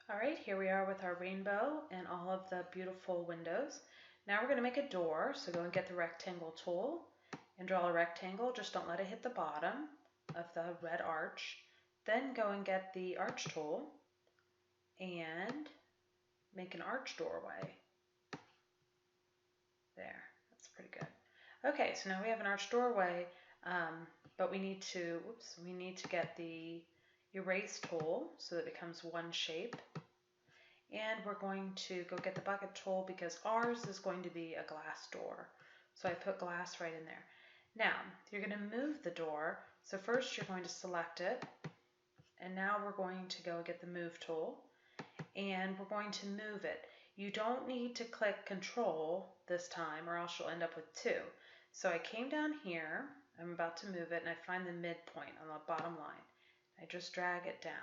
All right, here we are with our rainbow and all of the beautiful windows. Now we're going to make a door, so go and get the rectangle tool and draw a rectangle. Just don't let it hit the bottom of the red arch. Then go and get the arch tool and make an arch doorway. There, that's pretty good. Okay, so now we have an arch doorway, but we need to get the erase tool so that it becomes one shape. And we're going to go get the bucket tool because ours is going to be a glass door. So I put glass right in there. Now, you're going to move the door. So first you're going to select it. And now we're going to go get the move tool. And we're going to move it. You don't need to click control this time or else you'll end up with two. So I came down here. I'm about to move it and I find the midpoint on the bottom line. I just drag it down.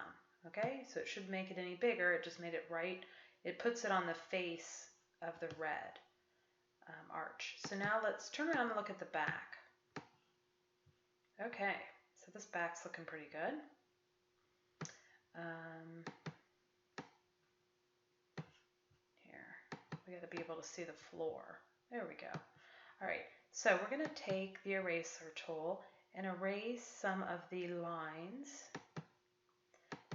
Okay, so it should make it any bigger. It just made it right. It puts it on the face of the red arch. So now let's turn around and look at the back. Okay, so this back's looking pretty good. Here, we got to be able to see the floor. There we go. All right, so we're going to take the eraser tool and erase some of the lines.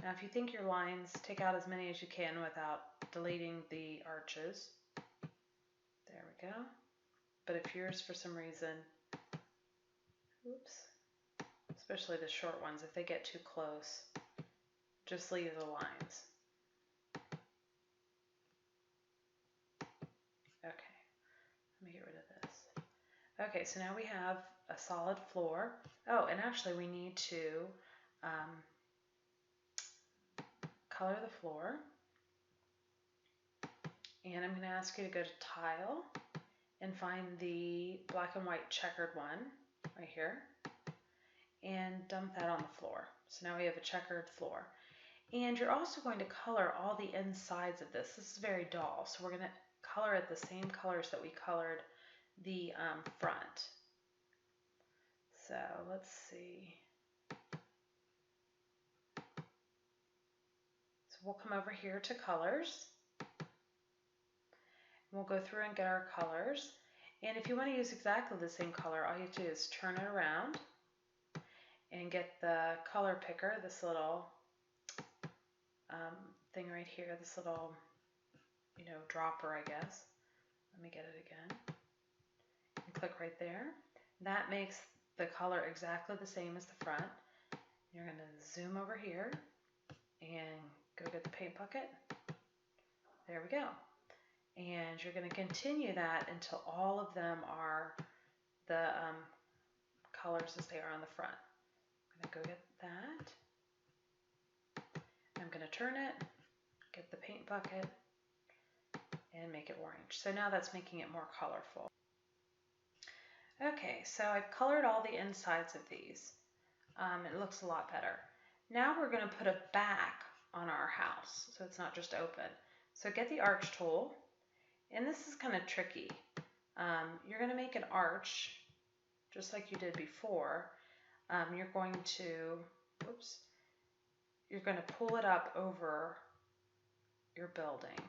Now, if you think your lines, take out as many as you can without deleting the arches. There we go. But if yours, for some reason, oops, especially the short ones, if they get too close, just leave the lines. Okay, let me get rid of this. Okay, so now we have a solid floor. Oh, and actually we need to color the floor. And I'm going to ask you to go to Tile and find the black and white checkered one right here and dump that on the floor. So now we have a checkered floor. And you're also going to color all the insides of this. This is very dull, so we're going to color it the same colors that we colored the front. So let's see. So we'll come over here to colors. We'll go through and get our colors. And if you want to use exactly the same color, all you have to do is turn it around and get the color picker, this little thing right here, this little, dropper, I guess. Let me get it again. And click right there. That makes the color exactly the same as the front. You're going to zoom over here and go get the paint bucket. There we go. And you're going to continue that until all of them are the colors as they are on the front. I'm going to go get that. I'm going to turn it, get the paint bucket, and make it orange. So now that's making it more colorful. Okay, so I've colored all the insides of these. It looks a lot better. Now we're going to put a back on our house, so it's not just open. So get the arch tool, and this is kind of tricky. You're going to make an arch, just like you did before. You're going to pull it up over your building.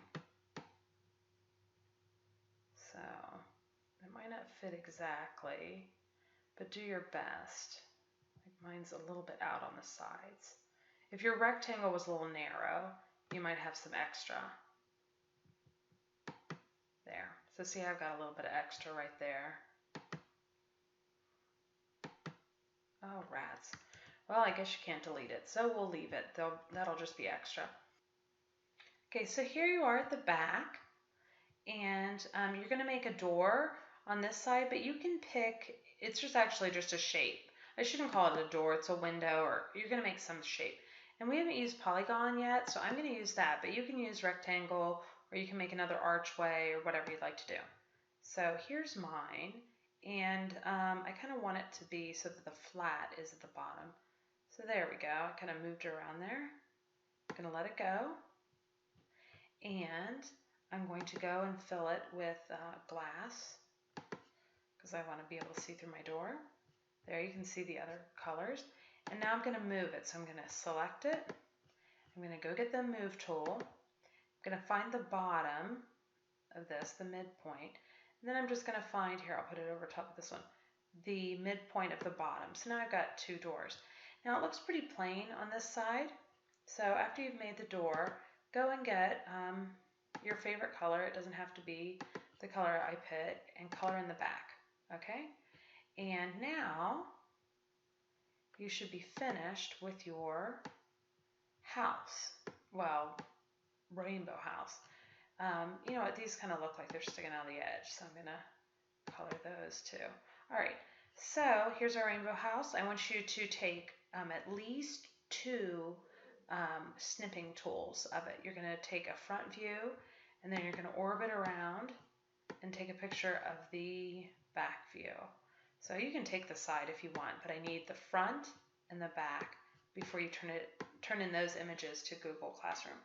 So it might not fit exactly, but do your best. Like mine's a little bit out on the sides. If your rectangle was a little narrow, you might have some extra. There. So see, I've got a little bit of extra right there. Oh, rats. Well, I guess you can't delete it, so we'll leave it. That'll just be extra. Okay, so here you are at the back, and you're going to make a door on this side, but you can pick, it's just actually just a shape. I shouldn't call it a door, it's a window, or you're going to make some shape. And we haven't used polygon yet, so I'm going to use that, but you can use rectangle, or you can make another archway, or whatever you'd like to do. So here's mine, and I kind of want it to be so that the flat is at the bottom. So there we go, I kind of moved around there. I'm going to let it go, and I'm going to go and fill it with glass, because I want to be able to see through my door. There you can see the other colors. And now I'm going to move it. So I'm going to select it. I'm going to go get the move tool. I'm going to find the bottom of this, the midpoint, and then I'm just going to find, here, I'll put it over top of this one, the midpoint of the bottom. So now I've got 2 doors. Now it looks pretty plain on this side, so after you've made the door, go and get your favorite color. It doesn't have to be the color I pick, and color in the back, okay? And now you should be finished with your house. Well, rainbow house. You know what, these kind of look like they're sticking out of the edge, so I'm gonna color those too. All right, so here's our rainbow house. I want you to take at least 2 snipping tools of it. You're gonna take a front view, and then you're gonna orbit around and take a picture of the back view. So you can take the side if you want, but I need the front and the back before you turn in those images to Google Classroom.